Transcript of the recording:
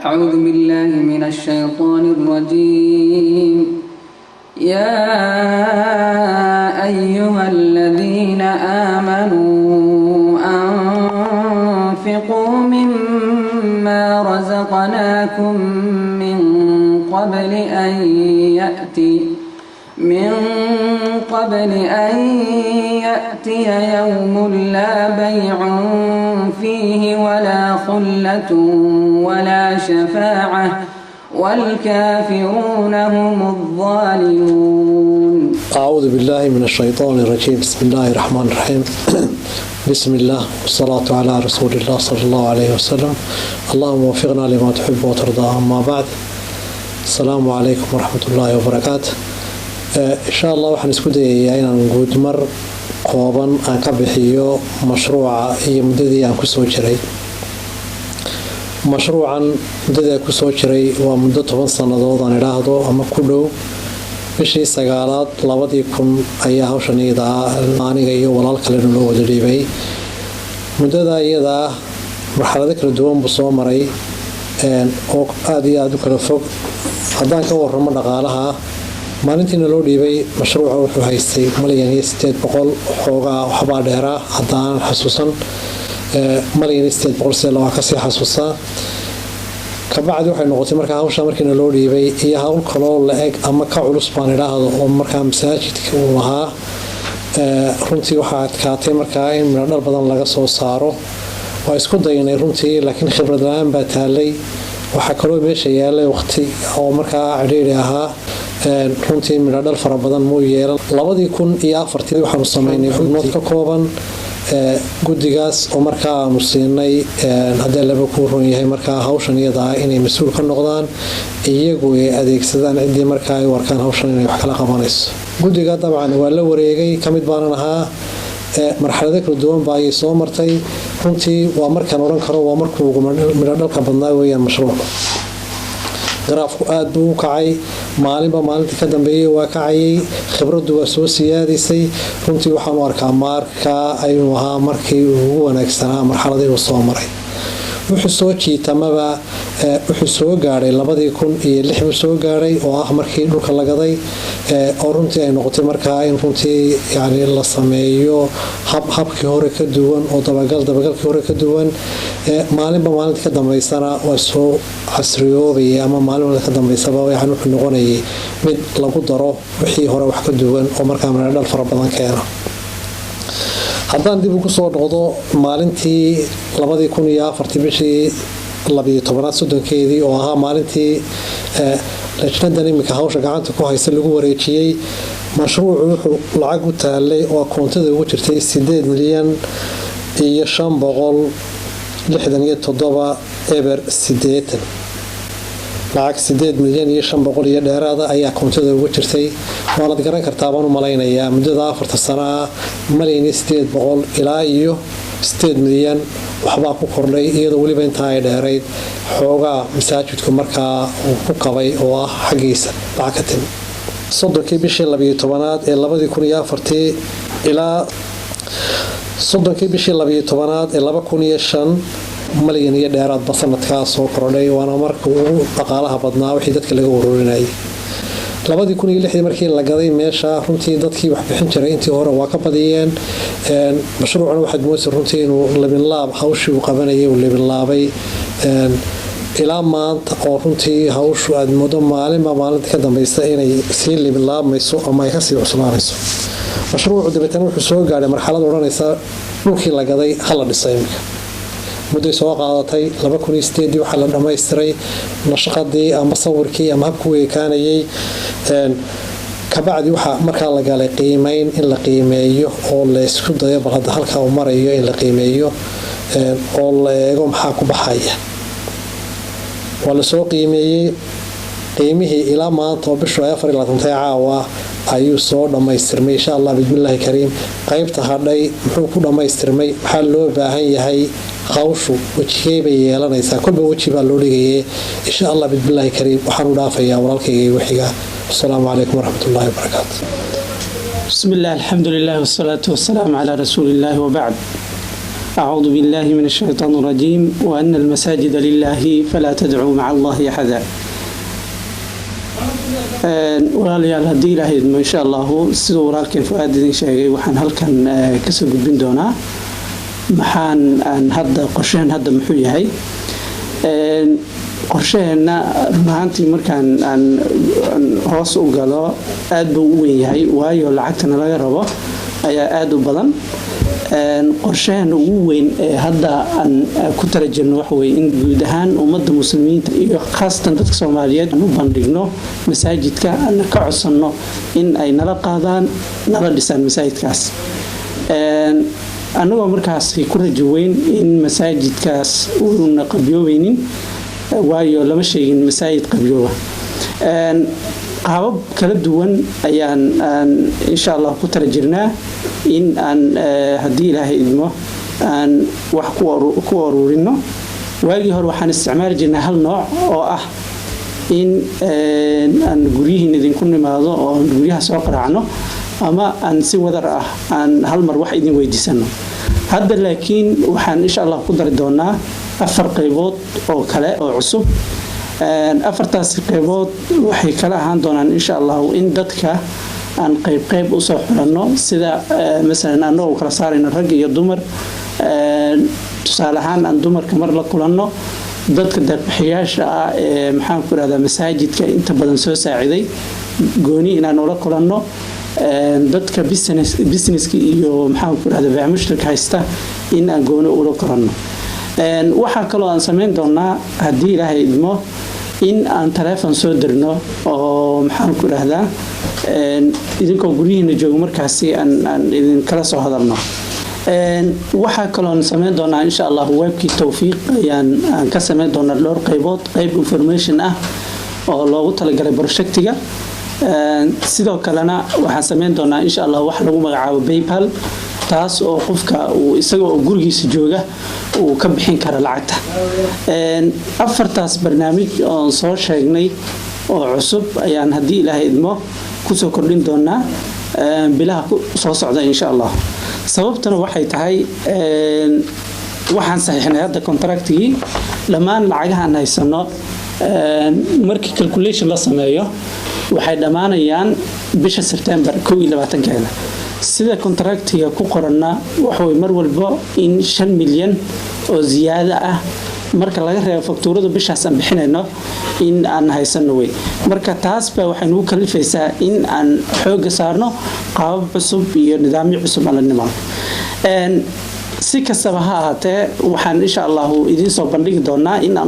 أعوذ بالله من الشيطان الرجيم. يا أيها الذين آمنوا أنفقوا مما رزقناكم من قبل أن يأتي يوم لا بيع فيه ولا خلة ولا شفاعة والكافرون هم الظالمون. أعوذ بالله من الشيطان الرجيم. بسم الله الرحمن الرحيم. بسم الله والصلاة على رسول الله صلى الله عليه وسلم. اللهم وفقنا لما تحب وترضى. أما بعد، السلام عليكم ورحمة الله وبركاته. إن شاء الله waxaan isku dayayaa inaan guudmar kooban aan ka bixiyo mashruuca iyo muddadii aan ku soo jiray. mashruucan muddada ku soo jiray waa muddo 10 sanadood aan idhaahdo ama ku dhow. bishii 9aad 2000 ayaa hawshan iyada aniga iyo walaal kale loo wada dhiibay. muddada iyada marxalado kala duwan buu soo maray oo aad iyo aad u kala fog. haddaan ka warramo dhaqaalaha, maalintiina loo dhiibay mashruuca wuxuu haystay $1,800 xoogaa waxbaa dheeraa haddaan xasuusan. $1,800 se waa kasii xasuusaa. kabacdi waxay noqotay markaa hawsha markiina loo dhiibay iyo hawl kaloo la-eg ama ka culus baan idhaahdo oo markaa masaajidka uu lahaa. runtii waxaa adkaatay markaa in midhodhal badan laga soo saaro. waa isku daynay runtii, laakiin khibrad la-aan baa taalay. waxaa kaloo meesha yaalay waqti oo markaa cidhiidhi ahaa. runtii midhodhal fara badan muu yeelan. 2004 waxaanu samaynay xubnood ka kooban guddigaas oo markaa aanu siinay haddii laba ku run yahay markaa hawshan iyada inay mas-uul ka noqdaan, iyagu ay adeegsadaan ciddii markaa ay warkaan hawshan inay wax kala qabanayso. guddiga dabcan waa la wareegay, ka mid baanan ahaa. marxalado kala duwan baa ayay soo martay. runtii waa markaan odhan karo waa markuu ugu midhodhalka badnaa weeyaan mashruuc. garaafku aad buu u kacay, maalinba maalintii ka dambeeyay waa kacayay, khibraddu waa soo siyaadaysay. runtii waxaanu arkaa markaa ayuu ahaa markii ugu wanaagsanaa marxaladii uu soo maray. wuxuu soo jiitamaba wuxuu soo gaadhay 2006 buu soo gaadhay oo ah markii dhulka la gaday. oo runtii ay noqotay markaa in runtii yani la sameeyo habkii hore ka duwan oo dabagalkii hore ka duwan. maalinba maalintii ka dambeysana waa soo casriyoobaya ama maalin ka dambeysaba yani wuxuu noqonayay mid lagu daro wixii hore wax ka duwan oo markaa midhodhal fara badan keena. haddaan dib ugu soo noqdo maalintii 2004 bishii 12aad 30keedii oo ahaa maalintii lajnadan iminka hawsha gacanta ku haysa lagu wareejiyey, mashruucu wuxuu lacag u taalay oo akoontada ugu jirtay $8,567,800. lacag $8,500,000 iyo dheeraada ayaa akoontada ugu jirtay. waanad garan kartaa baan u malaynayaa muddada 4 sano ah $1,800,000 ilaa iyo $8 milyan waxbaa ku kordhay, iyadoo weliba intaa ay dheerayd xoogaa masaajidku markaa uu ku qabay oo ah xaggiisa lacag ka timi. 30kii bishii 12aad ee 2004 ilaa 30kii bishii 12aad ee 2005 malyan iyo dheeraadba sanadkaa soo kordhay. waana markii ugu dhaqaalaha badnaa wixii dadka laga ururinayay. 2006 markii la gaday meesha, runtii dadkii wax bixin jiray intii hore waa ka badiyeen. mashruucuna waxaad moodaysaa runtii inuu labinlaab hawshii uu qabanayay uu labinlaabay ilaa maanta oo runtii hawshu aad moodo maalinba maalinta ka dambaysa inay sii labinlaabmayso ama ay kasii cuslaanayso. mashruucu dabeetana wuxuu soo gaadhay marxalad odhanaysa dhulkii la gaday hala dhisay. imika mudday soo qaadatay 2008 waxaa la dhammaystiray nashqadii ama sawirkii ama habku weekaanayay. kabacdi waxaa markaa la galay qiimeyn in la qiimeeyo oo la isku dayo bal hadda halkaa uu marayo in la qiimeeyo oo la eego maxaa ku baxaya. waa la soo qiimeeyey. qiimihii ilaa maanta oo bishu 24 caawa ayuu soo dhammaystirmay insha allah bismillaahi kariim. qaybta hadhay muxuu ku dhammaystirmay, maxaa loo baahan yahay, hawshu wajigay bay yeelanaysaa. kolba weji baa loo dhigayay insha allah bismillaahi kariim. waxaan u dhaafayaa walaalkayga iyo wixiga. assalaamu calaykum waraxmatullaahi wabarakaatu. بسم الله الحمد لله والصلاة والسلام على رسول الله وبعد. أعوذ بالله من الشيطان الرجيم وأن المساجد لله فلا تدعوا مع الله أحدا walaalayaal haddii ilaahay idmo insha allahu siduu walaalkeen fuaad idin sheegay waxaan halkan kasoo gudbin doonaa qorshahan hadda muxuu yahay qorshaheena run ahaantii markaan aan hoos u galo aad buu u weyn yahay waayo lacagtana laga rabo ayaa aad u badan qorshahan ugu weyn ee hadda aan ku tarajirno waxa weeye in guud ahaan ummadda muslimiinta iyo khaasatan dadka Soomaaliyeed u bandhigno masaajidka aan ka codsanno in ay nala qaadaan nala dhisaan masaajidkaas anagoo markaas ku rajo weyn in masaajidkaas uu naqabiyoobeynin waayo lama sheegin masaajid qabiyooba qaabab kala duwan ayaan insha Allah ku tarajirnaa in aan haddii ilaahay idmo aan wax ku ururino waagii hore waxaan isticmaali jirnay hal nooc oo ah in aan guryihiin idinku nimaado oo guryaha soo qaraacno ama aan si wadar ah aan hal mar wax idin weydiisano hadda laakiin waxaan insha Allah ku dari doonaa 4 qaybood oo kale oo cusub afartaas qaybood waxay kala ahaan doonaan insha Allah in dadka aan qayb u soo xulano sida mesela anoo kala saarayna rag iyo dumar tusaale ahaan aan dumarka mar la kulanno dadka dadbixiyaasha ah ee maxaan ku raahdaa masaajidka inta badan soo saaciday gooni inaan ula kulanno dadka businesska iyo maxaan ku raahdaa baamushtarka haysta in aan gooni ula kulanno waxa kale oo aan sameyn doonaa haddii ilaahay idmo in aan telefoon soo dirno oo maxaan ku raahdaa idinkoo guryihiina joogo markaasi aan idin kala soo hadalno waxa kale oo aan sameyn doonaa insha Allah webkii tawfiiq ayaan ka sameyn doonaa dhowr qaybood qayb information ah oo loogu talagalay projectiga sidoo kalena waxaan sameyn doonaa insha Allah wax lagu magacaabo PayPal taas oo qofka uu isagoo gurigiisa jooga uu ka bixin karo lacagta afartaas barnaamij oo soo sheegnay oo cusub ayaan haddii ilaahay idmo ku soo kordhin doonaa bilaha soo socda insha Allah sababtuna waxay tahay waxaan saxiixnay hadda contractigii dhammaan lacagaha aan haysano markii calculation la sameeyo waxay dhamaanayaan bisha September 22 sida contractiga ku qorana waxa way mar walba in 5 milyan oo ziyaada ah marka laga reebo faktuurada bishaas aan bixinayno in aan haysano way marka taas ba waxay nagu kalifaysaa in aan xoog saarno qaab cusub iyo nidaamyo cusub aan la nimaado si kastaba ha ahaatee waxaan insha Allah idin soo bandhigi doonaa in aan